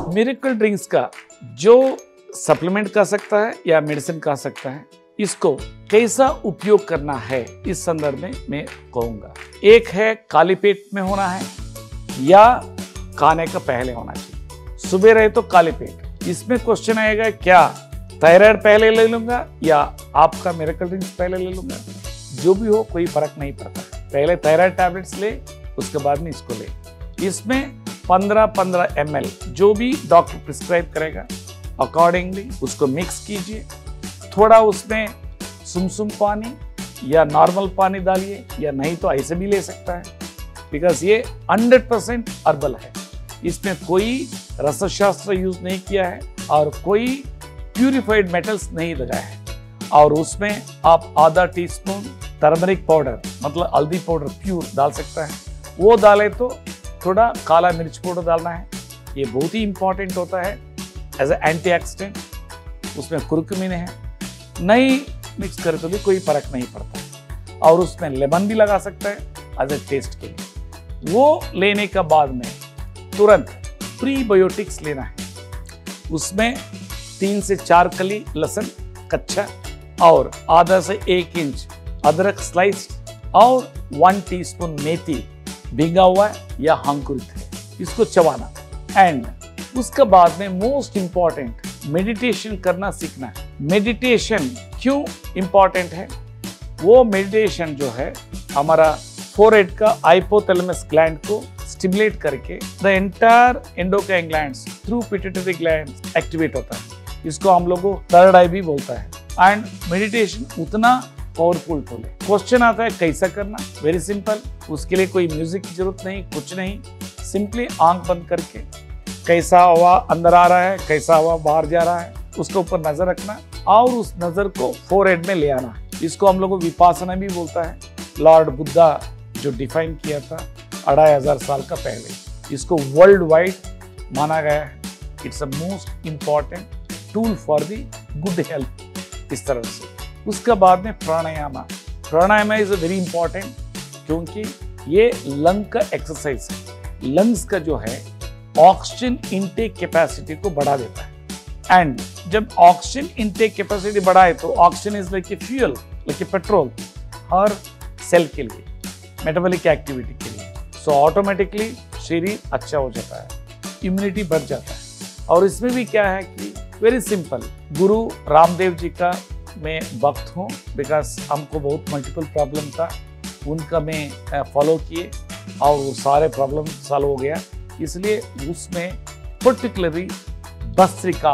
Miracle drinks का जो supplement कर सकता है या मेडिसिन कर सकता है, इसको कैसा उपयोग करना है इस संदर्भ में मैं कहूंगा। एक है खाली पेट में होना है या खाने का पहले होना चाहिए। सुबह रहे तो खाली पेट। इसमें क्वेश्चन आएगा क्या थायराइड पहले ले लूंगा या आपका मिरेकल ड्रिंक्स पहले ले लूंगा। जो भी हो कोई फर्क नहीं पड़ता, पहले थायराइड टैबलेट्स ले उसके बाद में इसको ले। इसमें 15-15 ml जो भी डॉक्टर प्रिस्क्राइब करेगा अकॉर्डिंगली उसको मिक्स कीजिए। थोड़ा उसमें सुमसुम पानी या नॉर्मल पानी डालिए या नहीं तो ऐसे भी ले सकता है, बिकॉज ये 100% हर्बल है। इसमें कोई रसशास्त्र यूज नहीं किया है और कोई प्यूरिफाइड मेटल्स नहीं लगाया है। और उसमें आप आधा टीस्पून टर्मरिक पाउडर मतलब हल्दी पाउडर प्योर डाल सकता है। वो डाले तो थोड़ा काला मिर्च पाउडर डालना है। ये बहुत ही इंपॉर्टेंट होता है एज ए एंटीऑक्सीडेंट। उसमें कुर्कुमिन है, नहीं मिक्स करे तो भी कोई फर्क नहीं पड़ता। और उसमें लेमन भी लगा सकता है एज ए टेस्ट के लिए। वो लेने के बाद में तुरंत प्रीबायोटिक्स लेना है। उसमें 3 से 4 कली लहसुन कच्चा और आधा से 1 इंच अदरक स्लाइस और 1 टीस्पून मेथी भीगा हुआ या अंकुरित है, इसको चबाना। एंड उसके बाद में मोस्ट इंपॉर्टेंट मेडिटेशन करना सीखना है। मेडिटेशन क्यों इंपॉर्टेंट है? वो मेडिटेशन जो है हमारा फोरहेड का हाइपोथैलेमस ग्लैंड को स्टिमुलेट करके the entire endocrine glands through pituitary glands activate होता है। इसको हम लोग को थर्ड आई भी बोलता है। एंड मेडिटेशन उतना पावरफुल टूल है। क्वेश्चन आता है कैसा करना? Very simple. उसके लिए कोई म्यूजिक की जरूरत नहीं, कुछ नहीं। सिंपली आंख बंद करके कैसा हवा अंदर आ रहा है, कैसा हवा बाहर जा रहा है, उसके ऊपर नजर रखना और उस नजर को फोरहेड में ले आना। इसको हम लोग को विपासना भी बोलता है। लॉर्ड बुद्धा जो डिफाइन किया था 2500 साल का पहले, इसको वर्ल्ड वाइड माना गया है। It's a most important tool for the good health. इस तरह से उसके बाद में प्राणायाम। प्राणायाम इज वेरी इंपॉर्टेंट क्योंकि ये लंग का एक्सरसाइज है। लंग्स का जो है ऑक्सीजन इनटेक कैपेसिटी को बढ़ा देता है। एंड जब ऑक्सीजन इनटेक कैपेसिटी बढ़ाए तो oxygen is like a fuel, like a petrol हर सेल के लिए, मेटाबॉलिक एक्टिविटी के लिए। सो ऑटोमेटिकली शरीर अच्छा हो जाता है, इम्यूनिटी बढ़ जाता है। और इसमें भी क्या है कि वेरी सिंपल, गुरु रामदेव जी का मैं भक्त हूँ, बिकॉज हमको बहुत मल्टीपल प्रॉब्लम था, उनका मैं फॉलो किए और वो सारे प्रॉब्लम सॉल्व हो गया। इसलिए उसमें पर्टिकुलरली भस्त्रिका,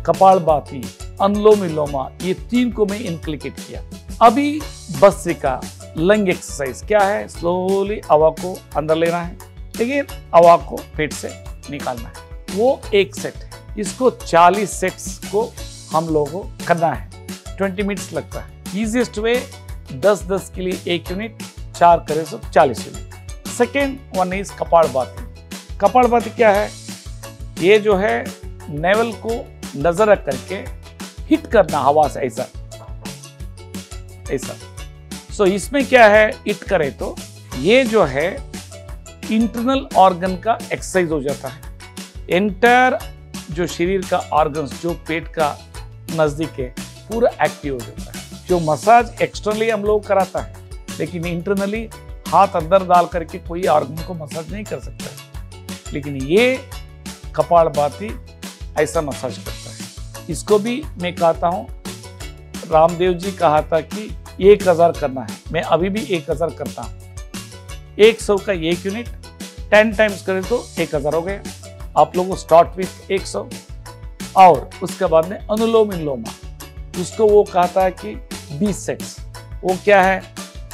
कपालभाति, अनुलोम विलोमा, ये 3 को मैं इनक्लिकेट किया। अभी भस्त्रिका लंग एक्सरसाइज क्या है? स्लोली हवा को अंदर लेना है, लेकिन हवा को पेट से निकालना है। वो एक सेट है। इसको 40 सेट्स को हम लोगों को करना है। 20 मिनट्स लगता है। इजीएस्ट वे 10-10 के लिए 1 यूनिट, 4 करे तो 40 unit. Second one is kapalbhati. Kapalbhati क्या है? ये जो है नेवल को नजर रख करके हिट करना हवा से, ऐसा ऐसा। सो इसमें क्या है, हिट करे तो ये जो है इंटरनल ऑर्गन का एक्सरसाइज हो जाता है। एंटायर जो शरीर का ऑर्गन्स जो पेट का नजदीक है पूरा एक्टिव हो जाता है। जो मसाज एक्सटर्नली हम लोग कराता है, लेकिन इंटरनली हाथ अंदर डाल करके कोई ऑर्गन को मसाज नहीं कर सकता है। लेकिन ये कपालभाति ऐसा मसाज करता है। इसको भी मैं कहता हूँ, रामदेव जी कहा था कि 1000 करना है, मैं अभी भी 1000 करता हूँ। 100 का 1 यूनिट 10 टाइम्स करें तो 1000 हो गया। आप लोगों को स्टार्ट विथ 100 और उसके बाद में अनुलोम विलोमा, उसको वो कहता है कि 20 सेट्स। वो क्या है?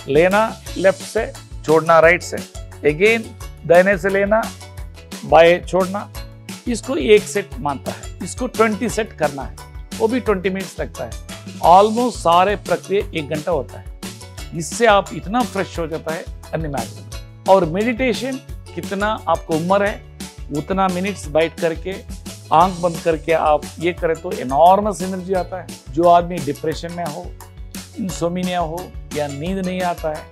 लेना लेफ्ट से, छोड़ना राइट से, अगेन दाहिने से लेना, बाएं छोड़ना। इसको 1 सेट मानता है। इसको 20 सेट करना है, वो भी 20 मिनट्स लगता है। ऑलमोस्ट सारे प्रक्रिया 1 घंटा होता है। इससे आप इतना फ्रेश हो जाता है अनइमेजिनेबल। और मेडिटेशन कितना आपको उम्र है उतना मिनट्स बैठ करके आंख बंद करके आप ये करें तो एनॉर्मस एनर्जी आता है। जो आदमी डिप्रेशन में हो, इंसोमिनिया हो या नींद नहीं आता है,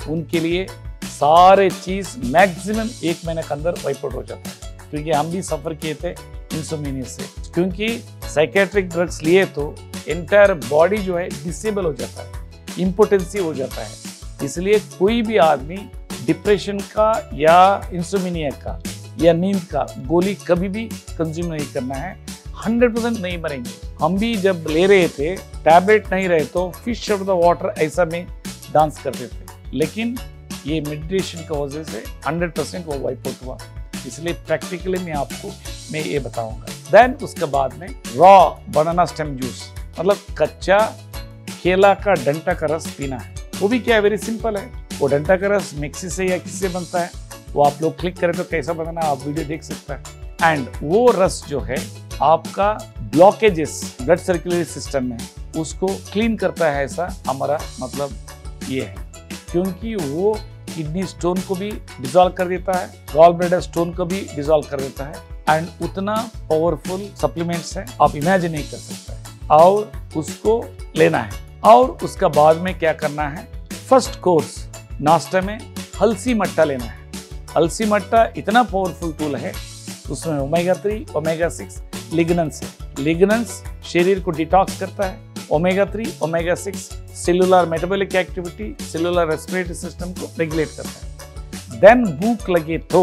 उनके लिए सारे चीज मैक्सिमम 1 महीने के अंदर वाइप आउट हो जाता है। क्योंकि हम भी सफर किए थे इंसोम्निया से, क्योंकि साइकेट्रिक ड्रग्स लिए तो एंटायर बॉडी जो है डिसेबल हो जाता है, इम्पोटेंसी हो जाता है। इसलिए कोई भी आदमी डिप्रेशन का या इंसोम्निया का या नींद का गोली कभी भी कंज्यूम नहीं करना है। 100% नहीं मरेंगे। हम भी जब ले रहे थे टैबलेट नहीं रहे तो फिश आउट द वाटर ऐसा में डांस करते थे, लेकिन ये मेडिटेशन की वजह से 100% वो वाइप आउट हुआ। इसलिए प्रैक्टिकली मैं ये बताऊंगा। देन उसके बाद में रॉ बनाना स्टेम जूस, मतलब कच्चा केला का डंटा का रस पीना है। वो भी क्या है, वेरी सिंपल है। वो डंटा का रस मिक्सी से या किससे बनता है, वो आप लोग क्लिक करें तो कैसा बनाना आप वीडियो देख सकते हैं। एंड वो रस जो है आपका ब्लॉकेजेस ब्लड सर्कुलेटरी सिस्टम में उसको क्लीन करता है, ऐसा हमारा मतलब ये है। क्योंकि वो किडनी स्टोन को भी डिसॉल्व कर देता है, गॉल ब्लैडर स्टोन को भी डिसॉल्व कर देता है। एंड उतना पावरफुल सप्लीमेंट्स है आप इमेजिन नहीं कर सकते हैं, और उसको लेना है। और उसका बाद में क्या करना है, फर्स्ट कोर्स नाश्ता में हलसी मट्टा लेना है। हलसी मट्टा इतना पावरफुल टूल है, उसमें ओमेगा 3 ओमेगा 6 लिग्नेंस है। लिग्नेंस शरीर को डिटॉक्स करता है, omega 3 omega 6 cellular metabolic activity, cellular respiratory system को रेगुलेट करता है। देन भूख लगे तो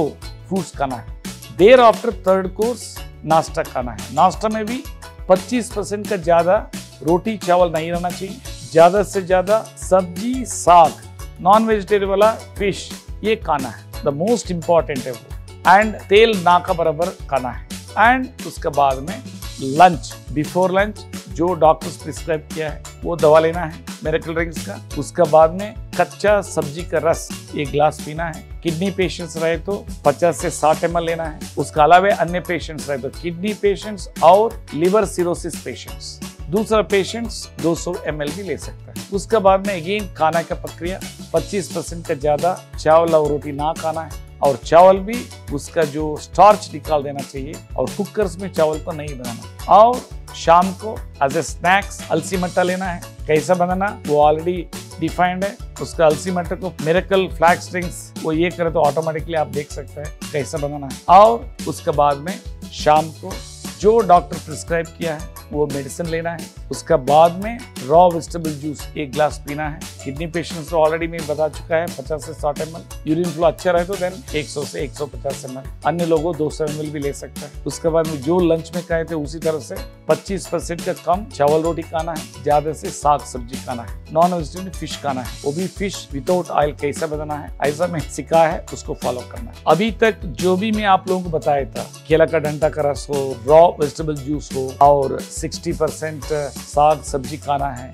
फ्रूट्स खाना है। देर आफ्टर थर्ड कोर्स नाश्ता खाना है। नाश्ता में भी 25% का ज्यादा रोटी चावल नहीं रहना चाहिए, ज्यादा से ज्यादा सब्जी साग, नॉन वेजिटेरियन वाला फिश ये खाना है, द मोस्ट इंपॉर्टेंट है वो। एंड तेल ना का बराबर खाना है। एंड उसके बाद में लंच, बिफोर लंच जो डॉक्टर्स प्रिस्क्राइब किया है वो दवा लेना है मिरेकल ड्रिंक्स का। उसके बाद में कच्चा सब्जी का रस 1 ग्लास पीना है। किडनी पेशेंट्स रहे तो 50 से 60 ml लेना है। उसके अलावा अन्य पेशेंट्स रहे तो किडनी पेशेंट्स और लिवर सिरोसिस पेशेंट्स, दूसरा पेशेंट्स 200 ml भी ले सकता है। उसके बाद में अगेन खाना का प्रक्रिया 25% का ज्यादा चावल और रोटी ना खाना है, और चावल भी उसका जो स्टार्च निकाल देना चाहिए, और कुकर्स में चावल को नहीं बनाना। और शाम को एज ए स्नैक्स अलसी मट्टा लेना है। कैसा बनाना वो ऑलरेडी डिफाइंड है। उसका अलसी मट्टा को मिरेकल फ्लैक्स ड्रिंक्स वो ये करे तो ऑटोमेटिकली आप देख सकते हैं कैसा बनाना है। और उसके बाद में शाम को जो डॉक्टर प्रिस्क्राइब किया है वो मेडिसिन लेना है। उसका बाद में रॉ वेजिटेबल जूस 1 ग्लास पीना है। किडनी पेशेंट्स तो ऑलरेडी मैं बता चुका है 50 से 60 ml। यूरिन फ्लो अच्छा रहे तो देन 100 से 150 ml। अन्य लोगों 200 ml भी ले सकता है। उसके बाद में जो लंच में खाए थे उसी तरह से 25% का कम चावल रोटी खाना है, ज्यादा से साग सब्जी खाना है। नॉन वेजिटेरियन फिश खाना है, वो भी फिश विदाउट ऑयल कैसा बनाना है ऐसा मैं सिखाया है, उसको फॉलो करना है। अभी तक जो भी मैं आप लोगों को बताया था, केला का डंटा का रस हो, रॉ वेजिटेबल जूस हो, और 60% साग सब्जी खाना है,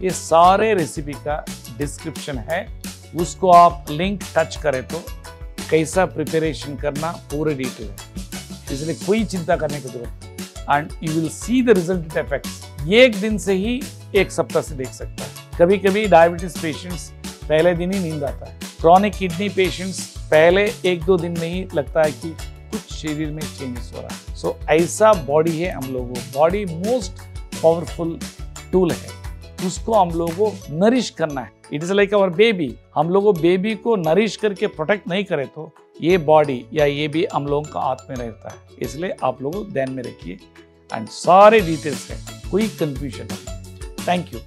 ये सारे रेसिपी का डिस्क्रिप्शन है। उसको आप लिंक टच करें तो कैसा प्रिपरेशन करना पूरे डिटेल है, इसलिए कोई चिंता करने की जरूरत नहीं। And you will see the result effects. ये 1 दिन से ही 1 सप्ताह से देख सकता है। कभी कभी डायबिटीज पेशेंट्स पहले दिन ही नींद आता है। क्रॉनिक किडनी पेशेंट्स पहले 1-2 दिन में ही लगता है कि कुछ शरीर में चेंजेस हो रहा है। सो ऐसा बॉडी है हम लोगों। बॉडी मोस्ट पावरफुल टूल है, उसको हम लोगों को नरिश करना है। It is like our baby. हम लोगों बेबी को नरिश करके प्रोटेक्ट नहीं करे तो ये बॉडी या ये भी हम लोगों का हाथ में रहता है। इसलिए आप लोगों ध्यान में रखिए एंड सारे डिटेल्स है, कोई कंफ्यूजन नहीं। Thank you.